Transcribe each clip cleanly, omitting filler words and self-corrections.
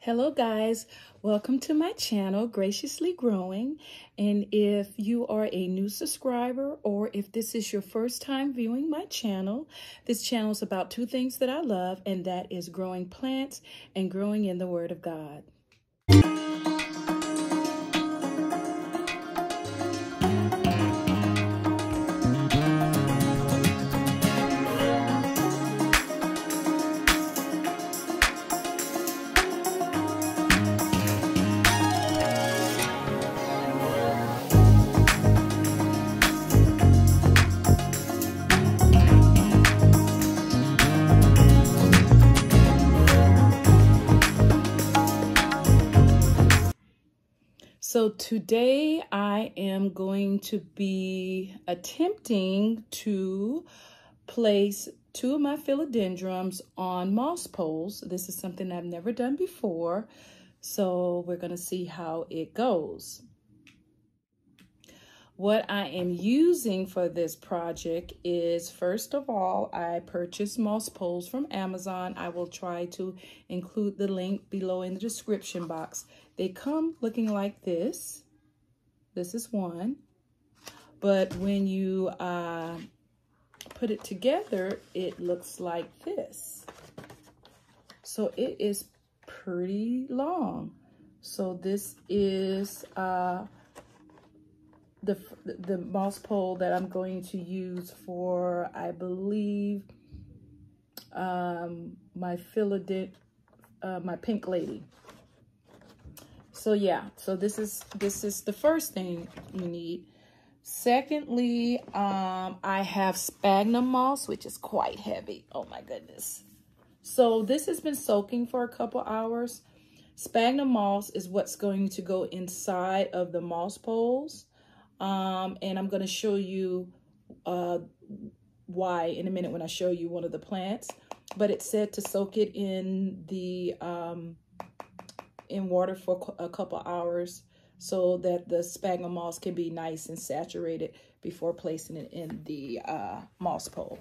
Hello guys, welcome to my channel, Graciously Growing. And if you are a new subscriber or if this is your first time viewing my channel, this channel is about two things that I love, and that is growing plants and growing in the Word of God. So today I am going to be attempting to place two of my philodendrons on moss poles. This is something I've never done before, so we're going to see how it goes. What I am using for this project is, first of all, I purchased moss poles from Amazon. I will try to include the link below in the description box. They come looking like this. This is one. But when you put it together, it looks like this. So it is pretty long. So this is the moss pole that I'm going to use for, I believe, my my pink lady. So yeah, so this is the first thing you need. Secondly, I have sphagnum moss, which is quite heavy. Oh my goodness. So this has been soaking for a couple hours. Sphagnum moss is what's going to go inside of the moss poles. And I'm going to show you why in a minute when I show you one of the plants. But it said to soak it in the in water for a couple hours so that the sphagnum moss can be nice and saturated before placing it in the moss pole.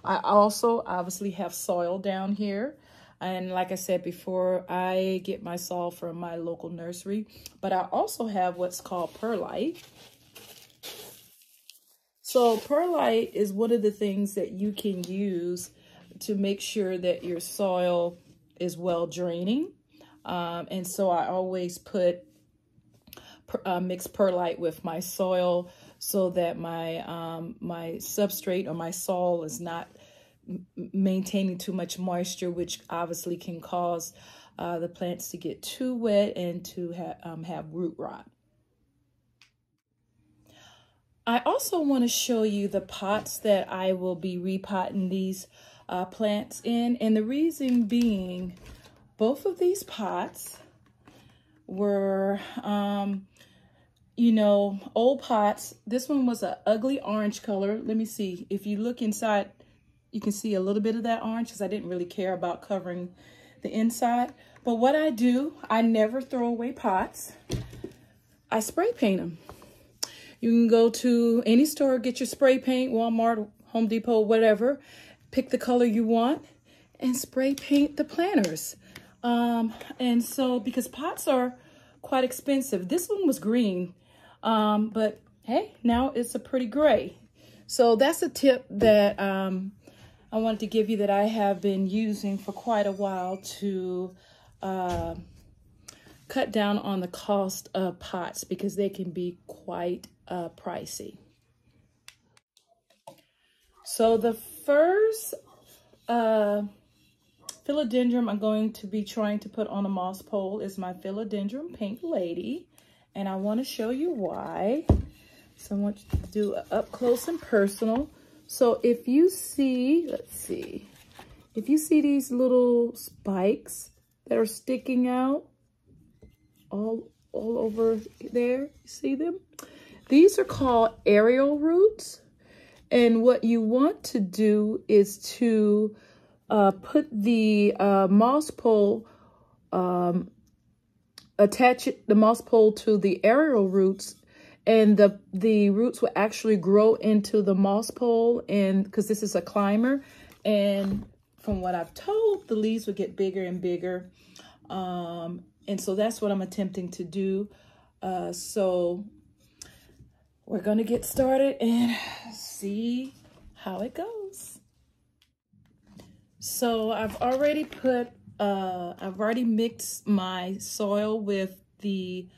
I also obviously have soil down here. And like I said before, I get my soil from my local nursery. But I also have what's called perlite. So perlite is one of the things that you can use to make sure that your soil is well draining. And so I always put mix perlite with my soil so that my my substrate or my soil is not maintaining too much moisture, which obviously can cause the plants to get too wet and to have root rot. I also want to show you the pots that I will be repotting these plants in. And the reason being, both of these pots were, you know, old pots. This one was an ugly orange color. Let me see. If you look inside, you can see a little bit of that orange because I didn't really care about covering the inside. But what I do, I never throw away pots. I spray paint them. You can go to any store, get your spray paint, Walmart, Home Depot, whatever. Pick the color you want and spray paint the planters. And so, because pots are quite expensive. This one was green, but hey, now it's a pretty gray. So that's a tip that I wanted to give you that I have been using for quite a while to cut down on the cost of pots because they can be quite pricey. So the first philodendron I'm going to be trying to put on a moss pole is my philodendron pink lady, and I want to show you why. So I want you to do it up close and personal. So if you see, let's see, if you see these little spikes that are sticking out all over there, you see them? These are called aerial roots. And what you want to do is to put the moss pole, attach the moss pole to the aerial roots, and the roots will actually grow into the moss pole, and because this is a climber, and from what I've told, the leaves will get bigger and bigger. And so that's what I'm attempting to do. So we're going to get started and see how it goes. So I've already mixed my soil with the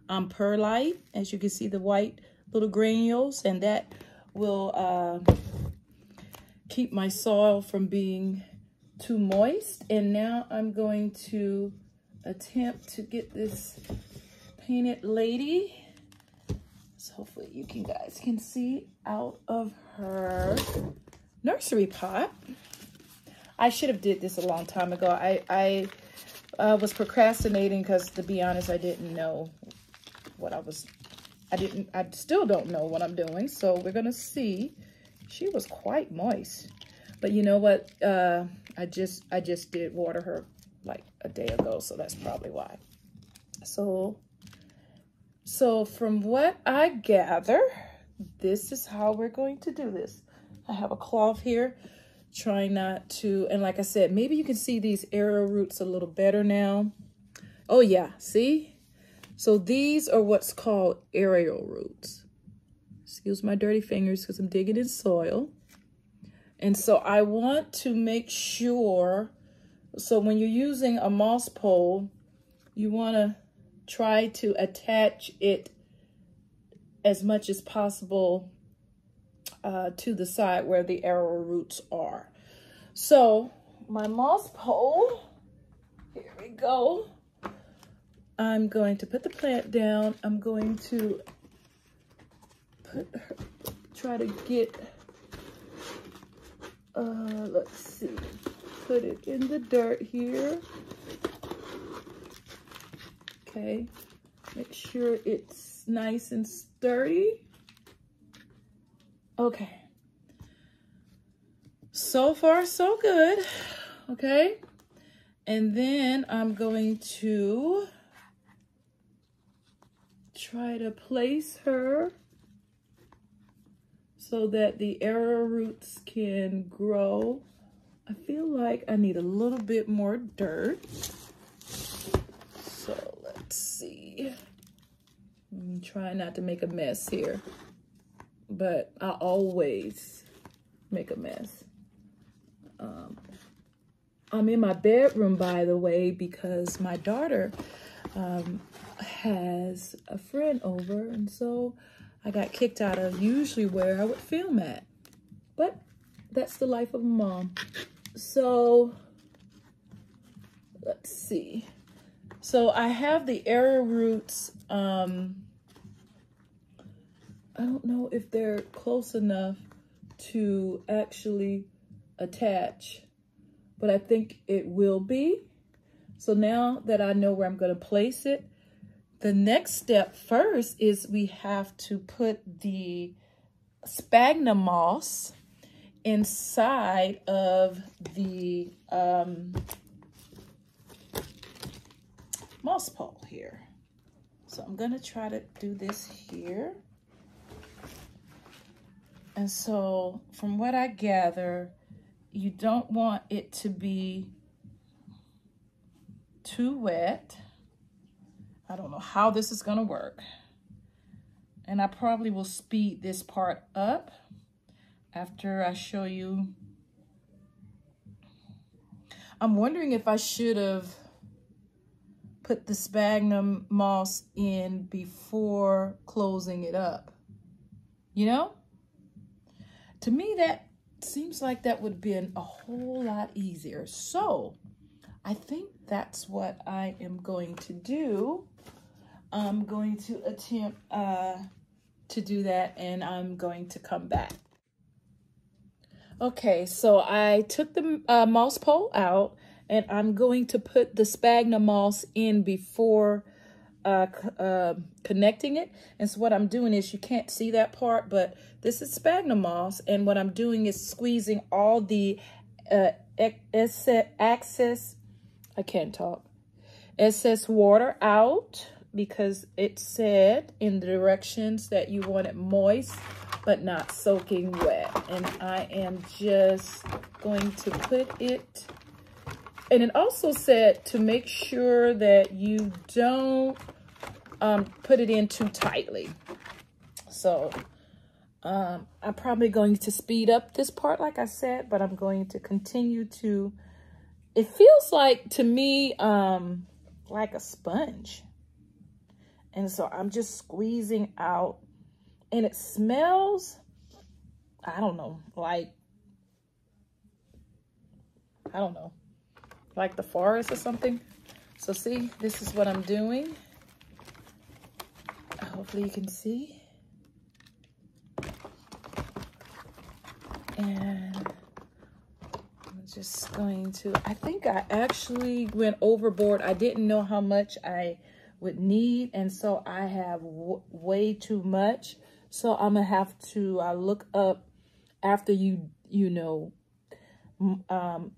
perlite, as you can see, the white little granules, and that will keep my soil from being too moist. And now I'm going to attempt to get this painted lady, so hopefully you guys can see, out of her nursery pot. I should have did this a long time ago. I was procrastinating because, to be honest, I didn't know what I still don't know what I'm doing. So we're gonna see. She was quite moist, but you know what? I just did water her like a day ago, so that's probably why. So from what I gather, this is how we're going to do this. I have a cloth here, trying not to, and like I said, maybe you can see these aerial roots a little better now. Oh yeah, see? So these are what's called aerial roots. Excuse my dirty fingers because I'm digging in soil. And so I want to make sure, so when you're using a moss pole, you want to try to attach it as much as possible to the side where the aerial roots are. So my moss pole, here we go. I'm going to put the plant down. I'm going to try to get, let's see, put it in the dirt here. Okay, make sure it's nice and sturdy. Okay, so far so good. Okay, and then I'm going to try to place her so that the aerial roots can grow. I feel like I need a little bit more dirt. So let's see. I'm trying not to make a mess here, but I always make a mess. I'm in my bedroom, by the way, because my daughter has a friend over, and so I got kicked out of usually where I would film at. But that's the life of a mom. So let's see. So I have the aerial roots. I don't know if they're close enough to actually attach, but I think it will be. So now that I know where I'm going to place it, the next step first is we have to put the sphagnum moss inside of the moss pole here. So I'm going to try to do this here. And so from what I gather, you don't want it to be too wet. I don't know how this is going to work. And I probably will speed this part up after I show you. I'm wondering if I should have put the sphagnum moss in before closing it up. You know? To me, that seems like that would have been a whole lot easier. So I think that's what I am going to do. I'm going to attempt to do that, and I'm going to come back. Okay, so I took the moss pole out, and I'm going to put the sphagnum moss in before connecting it. And so what I'm doing is, you can't see that part, but this is sphagnum moss, and what I'm doing is squeezing all the excess water out, because it said in the directions that you want it moist but not soaking wet. And I am just going to put it And it also said to make sure that you don't put it in too tightly. So I'm probably going to speed up this part, like I said, but I'm going to continue to, it feels like to me, like a sponge. And so I'm just squeezing out, and it smells, I don't know, like the forest or something. So see, this is what I'm doing. Hopefully you can see. And I'm just going to, I think I actually went overboard. I didn't know how much I would need, and so I have way too much. So I'm gonna have to look up after you know,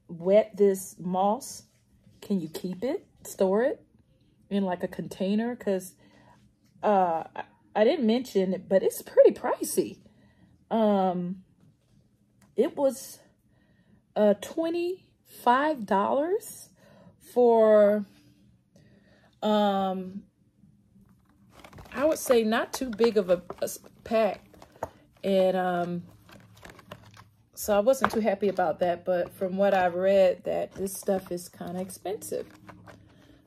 wet this moss. Can you keep it, store it in like a container? Because I didn't mention it, but it's pretty pricey. It was $25 for I would say not too big of a pack. And so I wasn't too happy about that, but from what I've read, that this stuff is kind of expensive.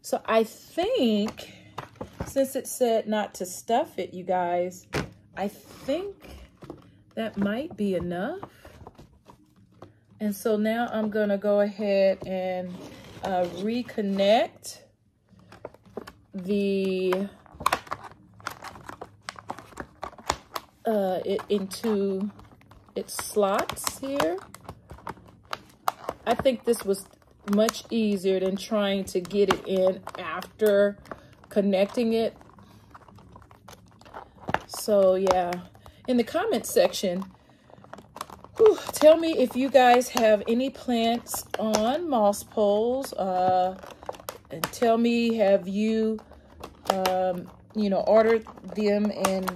So I think, since it said not to stuff it, you guys, I think that might be enough. And so now I'm going to go ahead and reconnect the it into its slots here. I think this was much easier than trying to get it in after connecting it. So yeah, in the comment section, tell me if you guys have any plants on moss poles, and tell me, have you you know, ordered them and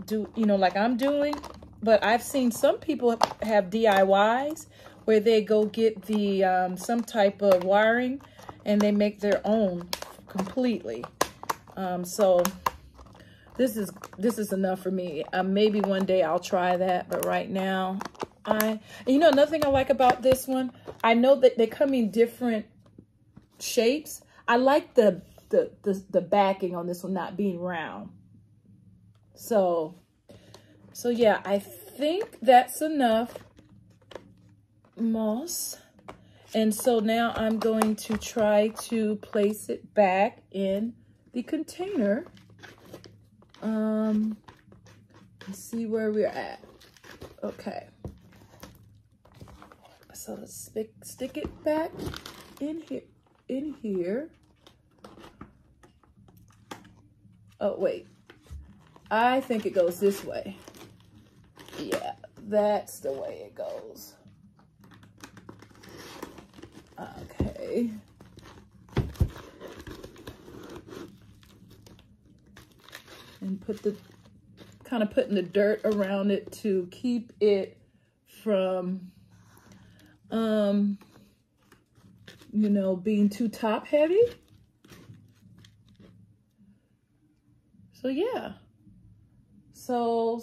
do, you know, like I'm doing. But I've seen some people have DIYs where they go get the some type of wiring and they make their own completely. So this is enough for me. Maybe one day I'll try that, but right now you know, another thing I like about this one, I know that they come in different shapes. I like the backing on this one not being round. So yeah, I think that's enough moss. And so now I'm going to try to place it back in the container. Let's see where we're at. Okay. So let's stick it back in here. Oh, wait. I think it goes this way. Yeah, that's the way it goes. Okay. And kind of putting the dirt around it to keep it from, you know, being too top heavy. So yeah. So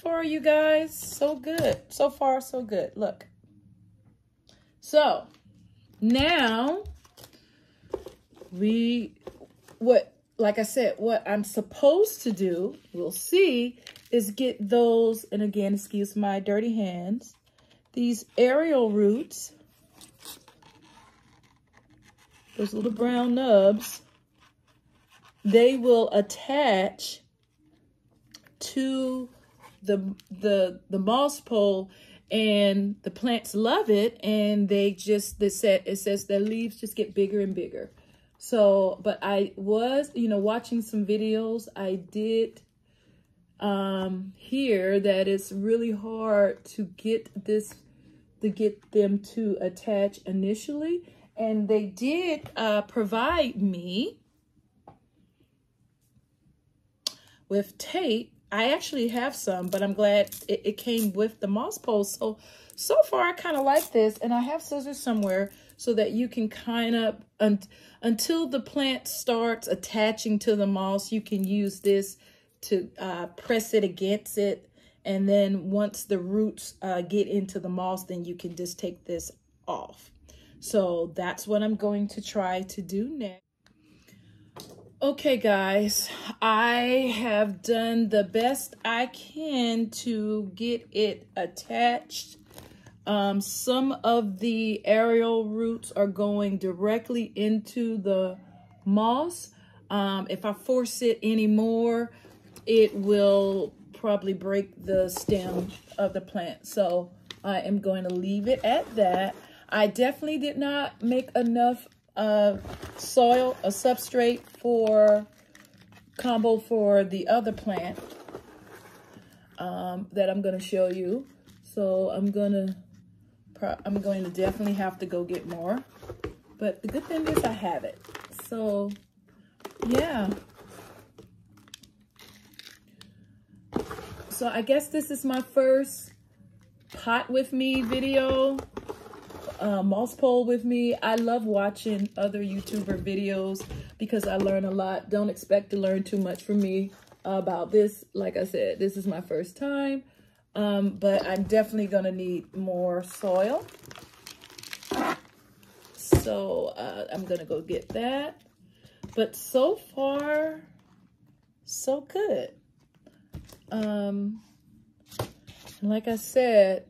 far, you guys, so good. So far, so good. Look. So now like I said, what I'm supposed to do, we'll see, is get those, and again, excuse my dirty hands, these aerial roots, those little brown nubs, they will attach to the moss pole, and the plants love it, and it says their leaves just get bigger and bigger. So, but I was, you know, watching some videos. I did hear that it's really hard to get them to attach initially, and they did provide me with tape. I actually have some, but I'm glad it came with the moss pole. So far I kind of like this, and I have scissors somewhere so that you can kind of, until the plant starts attaching to the moss, you can use this to press it against it. And then once the roots get into the moss, then you can just take this off. So that's what I'm going to try to do next. Okay, guys, I have done the best I can to get it attached. Some of the aerial roots are going directly into the moss. If I force it anymore, it will probably break the stem of the plant. So I am going to leave it at that. I definitely did not make enough soil, a substrate for combo for the other plant that I'm going to show you. So I'm going to definitely have to go get more. But the good thing is I have it. So yeah. So I guess this is my first pot with me video. Moss pole with me. I love watching other YouTuber videos because I learn a lot. Don't expect to learn too much from me about this. Like I said, this is my first time, but I'm definitely gonna need more soil. So I'm gonna go get that. But so far, so good. Like I said,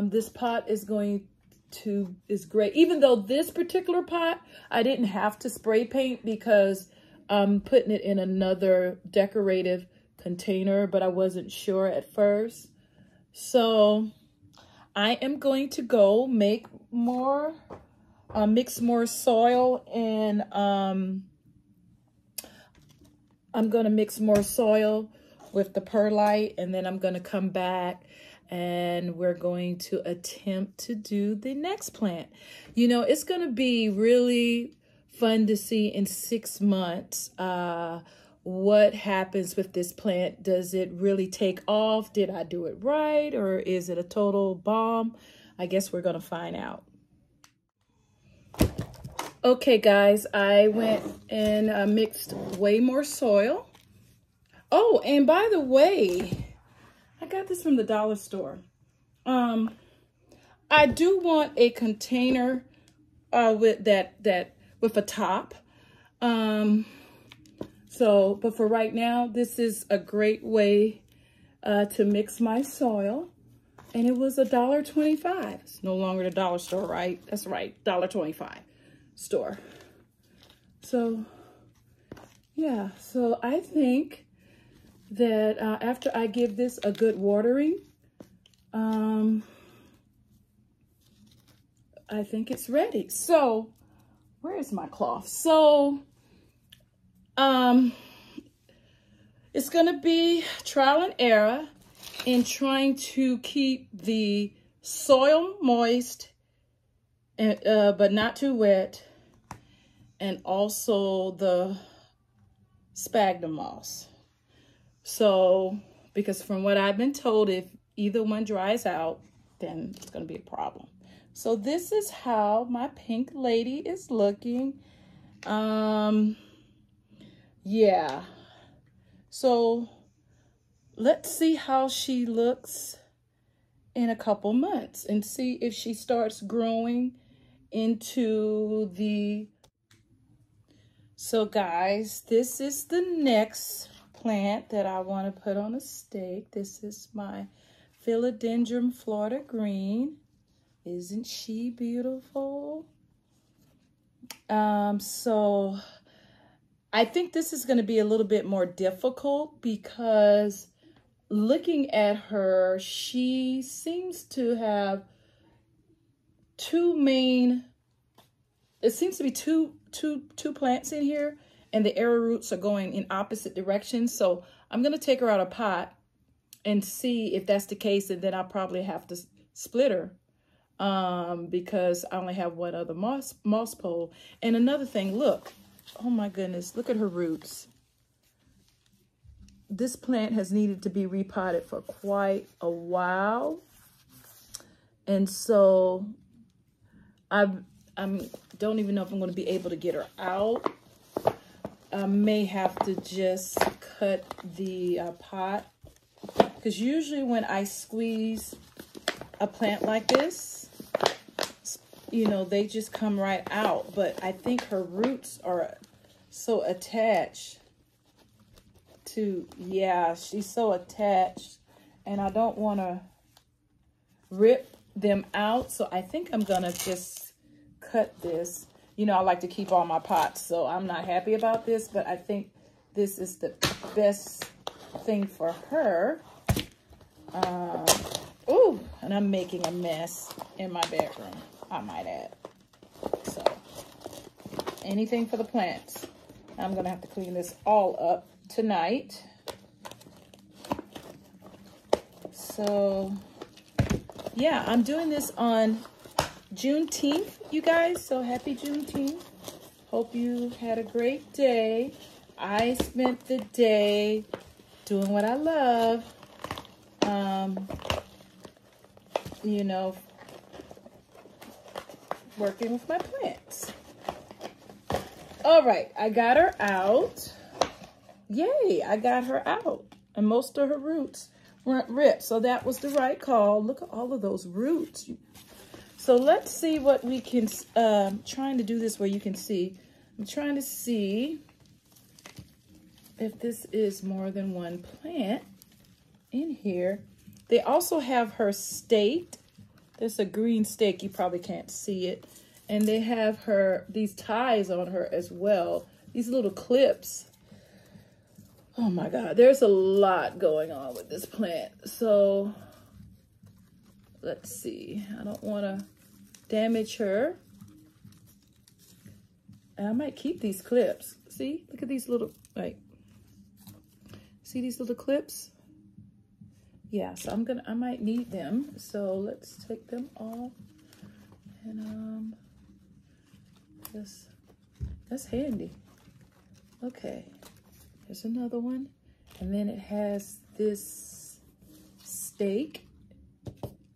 this pot is great. Even though this particular pot, I didn't have to spray paint because I'm putting it in another decorative container, but I wasn't sure at first. So I am going to go make more, mix more soil, and I'm going to mix more soil with the perlite, and then I'm going to come back and we're going to attempt to do the next plant. You know, it's going to be really fun to see in 6 months what happens with this plant. Does it really take off? Did I do it right? Or is it a total bomb? I guess we're going to find out. Okay, guys, I went and mixed way more soil. Oh, and by the way, I got this from the dollar store. I do want a container with with a top. But for right now, this is a great way to mix my soil. And it was $1.25. It's no longer the dollar store, right? That's right, $1.25 store. So yeah, so I think that after I give this a good watering, I think it's ready. So where is my cloth? So it's gonna be trial and error in trying to keep the soil moist, and but not too wet, and also the sphagnum moss. So, because from what I've been told, if either one dries out, then it's going to be a problem. So this is how my pink lady is looking. Yeah. So let's see how she looks in a couple months and see if she starts growing into the... So guys, this is the next plant that I want to put on a stake. This is my Philodendron Florida Green. Isn't she beautiful? So I think this is going to be a little bit more difficult because looking at her, she seems to have it seems to be two plants in here, and the aerial roots are going in opposite directions. So I'm going to take her out of pot and see if that's the case, and then I'll probably have to split her because I only have one other moss pole. And another thing, look, oh my goodness, look at her roots. This plant has needed to be repotted for quite a while. And so don't even know if I'm going to be able to get her out. I may have to just cut the pot, because usually when I squeeze a plant like this, you know, they just come right out. But I think her roots are so attached to, yeah, she's so attached, and I don't want to rip them out. So I think I'm gonna just cut this. You know, I like to keep all my pots, so I'm not happy about this, but I think this is the best thing for her. Ooh, and I'm making a mess in my bedroom, I might add. So, anything for the plants. I'm gonna have to clean this all up tonight. So, yeah, I'm doing this on Juneteenth, you guys. So happy Juneteenth. Hope you had a great day. I spent the day doing what I love. You know, working with my plants. All right, I got her out. Yay, I got her out. And most of her roots weren't ripped, so that was the right call. Look at all of those roots. So let's see what we can, trying to do this where you can see. I'm trying to see if this is more than one plant in here. They also have her staked. There's a green stake, you probably can't see it. And they have her, these ties on her as well. These little clips. Oh my God, there's a lot going on with this plant. So let's see, I don't wanna damage her. And I might keep these clips. See, look at these little, like, see these little clips? Yeah, so I might need them. So let's take them off. And that's handy. Okay, there's another one. And then it has this stake,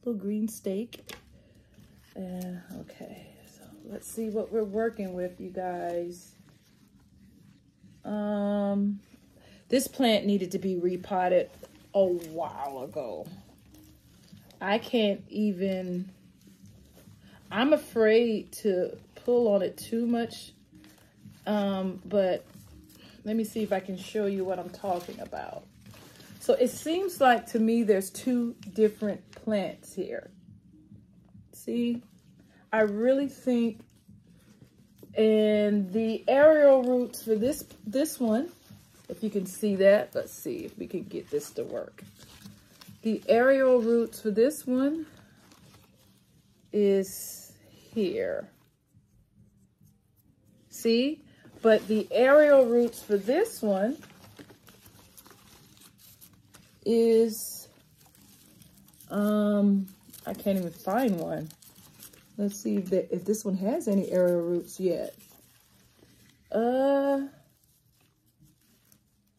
little green stake. And okay, so let's see what we're working with, you guys. This plant needed to be repotted a while ago. I can't even, I'm afraid to pull on it too much. But let me see if I can show you what I'm talking about. So it seems like to me there's two different plants here. See, I really think, and the aerial roots for this one, if you can see that, let's see if we can get this to work. The aerial roots for this one is here. See? But the aerial roots for this one is, I can't even find one. Let's see if this one has any aerial roots yet.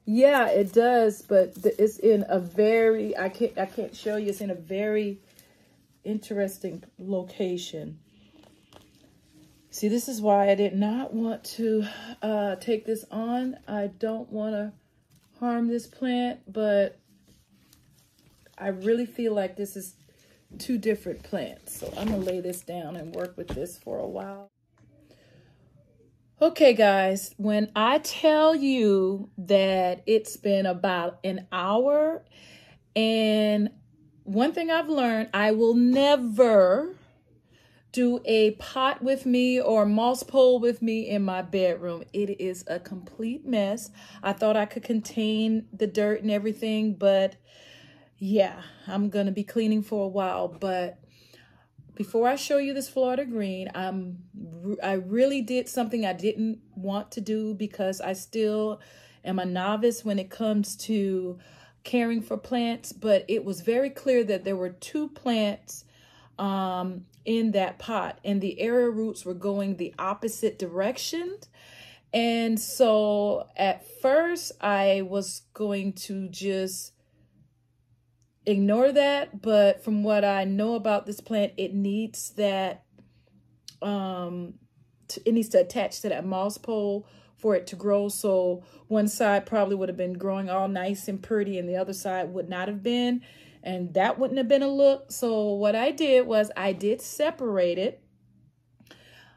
Yeah, it does, but it's in a very, I can't show you, it's in a very interesting location. See, this is why I did not want to take this on. I don't want to harm this plant, but I really feel like this is two different plants. So I'm going to lay this down and work with this for a while. Okay, guys, when I tell you that it's been about an hour, and one thing I've learned, I will never do a pot with me or moss pole with me in my bedroom. It is a complete mess. I thought I could contain the dirt and everything, but yeah, I'm gonna be cleaning for a while. But before I show you this Florida green, I really did something I didn't want to do because I still am a novice when it comes to caring for plants, but it was very clear that there were two plants in that pot, and the aerial roots were going the opposite direction. And so at first I was going to just ignore that, but from what I know about this plant, it needs that it needs to attach to that moss pole for it to grow. So one side probably would have been growing all nice and pretty and the other side would not have been. And that wouldn't have been a look. So what I did was I did separate it.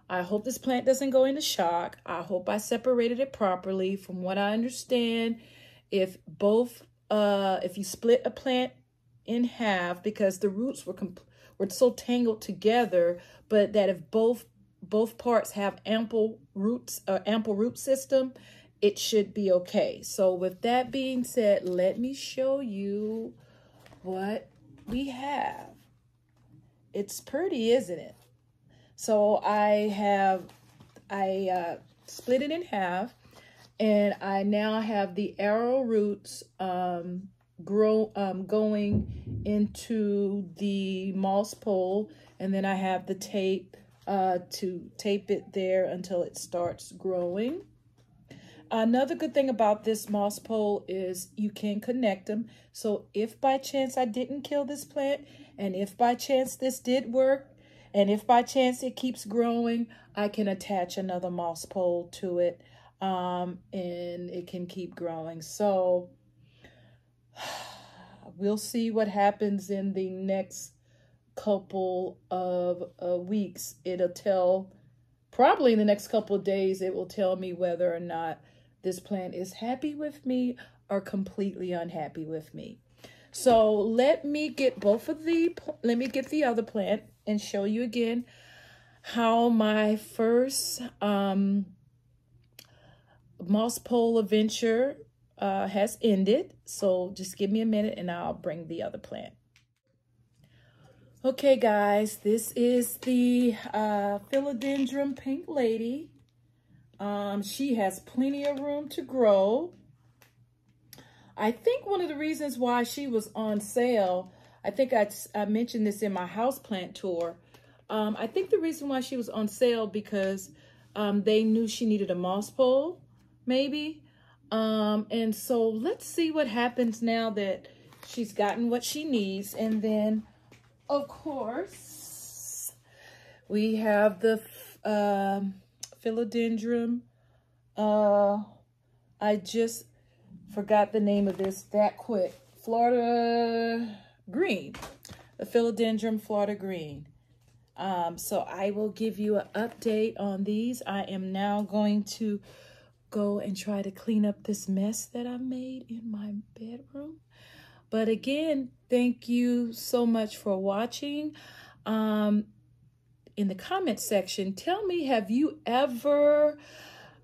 I hope this plant doesn't go into shock. I hope I separated it properly. From what I understand, if you split a plant in half, because the roots were so tangled together, but that if both parts have ample root system, it should be okay. So with that being said, let me show you what we have. It's pretty, isn't it? So I split it in half, and I now have the arrow roots going into the moss pole, and then I have the tape to tape it there until it starts growing. Another good thing about this moss pole is you can connect them. So if by chance I didn't kill this plant, and if by chance this did work, and if by chance it keeps growing, I can attach another moss pole to it, and it can keep growing. So we'll see what happens in the next couple of weeks. It'll tell, probably in the next couple of days, it will tell me whether or not this plant is happy with me or completely unhappy with me. So let me get let me get the other plant and show you again how my first moss pole adventure has ended. So just give me a minute and I'll bring the other plant. Okay guys, this is the Philodendron Pink Lady. She has plenty of room to grow. I think one of the reasons why she was on sale, I think I mentioned this in my houseplant tour. I think the reason why she was on sale because they knew she needed a moss pole, maybe. And so let's see what happens now that she's gotten what she needs. And then, of course, we have the Philodendron. I just forgot the name of this that quick. Florida Green. The Philodendron Florida Green. So I will give you an update on these. I am now going to go and try to clean up this mess that I made in my bedroom. But again, thank you so much for watching. In the comment section, tell me, have you ever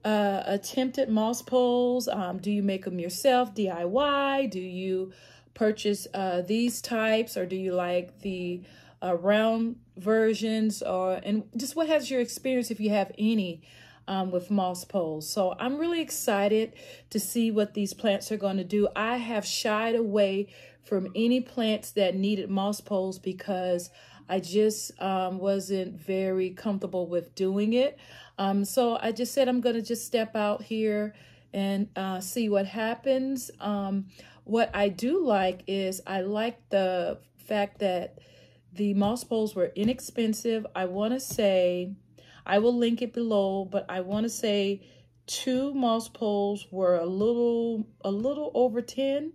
attempted moss poles? Do you make them yourself, DIY? Do you purchase these types, or do you like the round versions? And just what has your experience, if you have any, with moss poles? So I'm really excited to see what these plants are going to do. I have shied away from any plants that needed moss poles because I just wasn't very comfortable with doing it. So I just said I'm going to just step out here and see what happens. What I do like is I like the fact that the moss poles were inexpensive. I want to say, I will link it below, but I want to say 2 moss poles were a little over $10.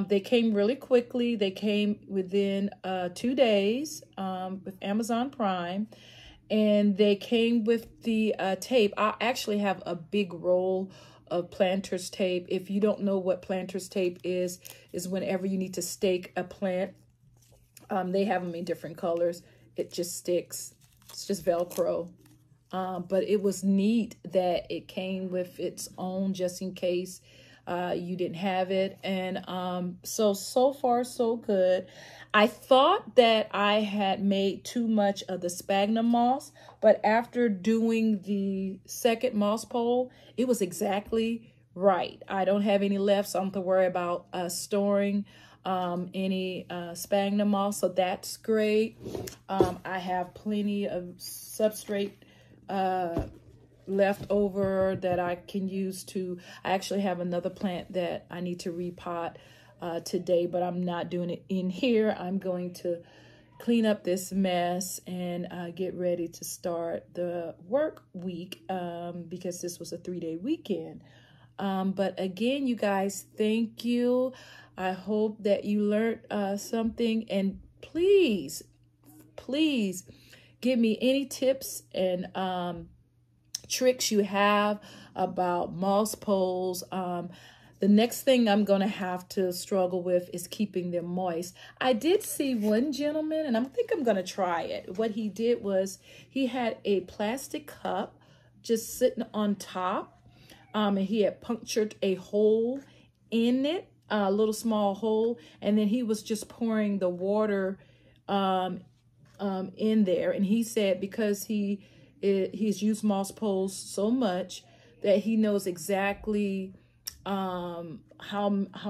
They came really quickly. They came within 2 days with Amazon Prime, and they came with the tape. I actually have a big roll of planter's tape. If you don't know what planter's tape is whenever you need to stake a plant. They have them in different colors. It just sticks. It's just Velcro. But it was neat that it came with its own just in case you didn't have it. And so far so good. I thought that I had made too much of the sphagnum moss, but after doing the second moss pole, it was exactly right. I don't have any left, so I don't have to worry about storing any sphagnum moss, so that's great. I have plenty of substrate left over that I can use to, I actually have another plant that I need to repot today, but I'm not doing it in here. I'm going to clean up this mess and get ready to start the work week because this was a 3-day weekend. But again, you guys, thank you. I hope that you learned something, and please give me any tips and tricks you have about moss poles. The next thing I'm going to have to struggle with is keeping them moist. I did see one gentleman, and I think I'm going to try it. What he did was he had a plastic cup just sitting on top, and he had punctured a hole in it, a little small hole, and then he was just pouring the water in there. And he said because he's used moss poles so much that he knows exactly how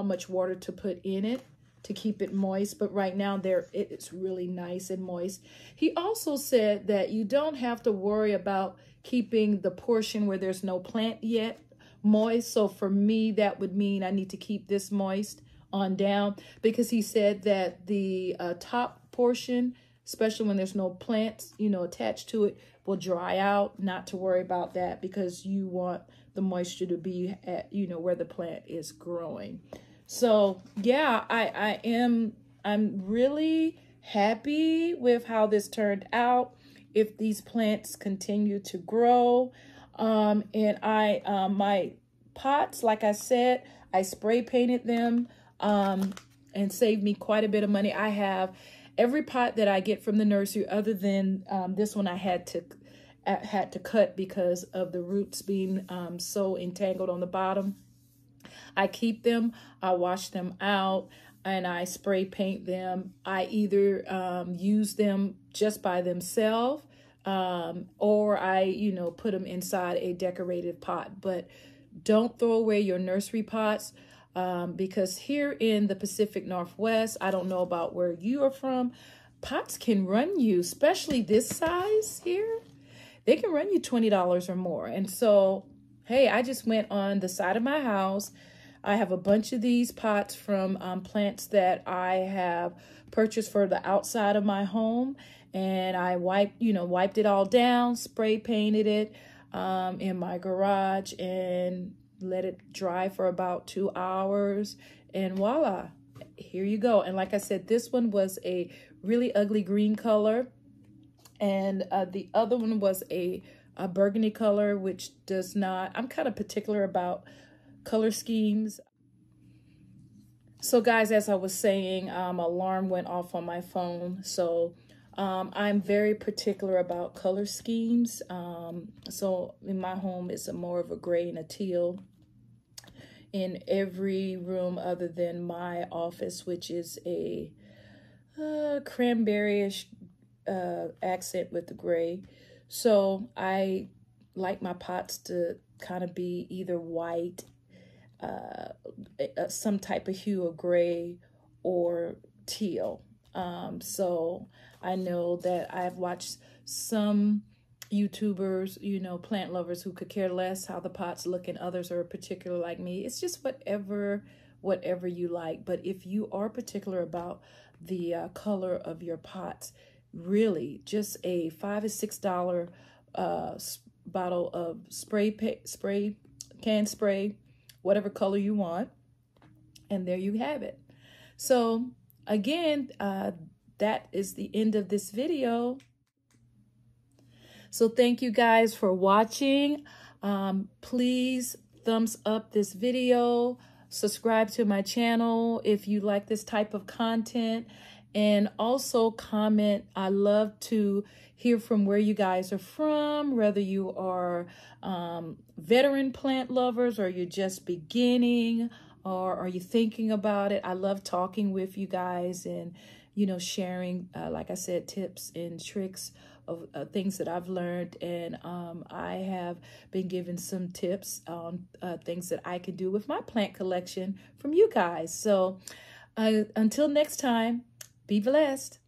much water to put in it to keep it moist. But right now it's really nice and moist. He also said that you don't have to worry about keeping the portion where there's no plant yet moist. So for me, that would mean I need to keep this moist on down, because he said that the top portion, especially when there's no plants, attached to it, will dry out. Not to worry about that, because you want the moisture to be at, where the plant is growing. So yeah, I'm really happy with how this turned out. If these plants continue to grow, and my pots, like I said, I spray painted them, and saved me quite a bit of money. I have every pot that I get from the nursery, other than this one I had to cut because of the roots being so entangled on the bottom. I keep them, I wash them out, and I spray paint them. I either use them just by themselves, or I, put them inside a decorative pot. But don't throw away your nursery pots, because here in the Pacific Northwest, I don't know about where you are from, pots can run you, especially this size here, they can run you $20 or more. And so, hey, I just went on the side of my house. I have a bunch of these pots from plants that I have purchased for the outside of my home. And I wiped it all down, spray painted it in my garage, and let it dry for about 2 hours. And voila, here you go. And like I said, this one was a really ugly green color. And the other one was a burgundy color, which does not, I'm kind of particular about color schemes. So guys, as I was saying, alarm went off on my phone. So I'm very particular about color schemes. So in my home, it's more of a gray and a teal in every room other than my office, which is a cranberry-ish accent with the gray. So I like my pots to kind of be either white, some type of hue of gray, or teal. So I know that I've watched some YouTubers, plant lovers, who could care less how the pots look, and others are particular like me. It's just whatever you like. But if you are particular about the color of your pots, really just a $5 or $6 bottle of can spray, whatever color you want, and there you have it. So again, that is the end of this video. So thank you guys for watching. Please thumbs up this video, subscribe to my channel if you like this type of content, and also comment. I love to hear from where you guys are from, whether you are veteran plant lovers, or you're just beginning, or are you thinking about it. I love talking with you guys and, sharing, like I said, tips and tricks of things that I've learned. And I have been given some tips on things that I can do with my plant collection from you guys. So until next time, be blessed.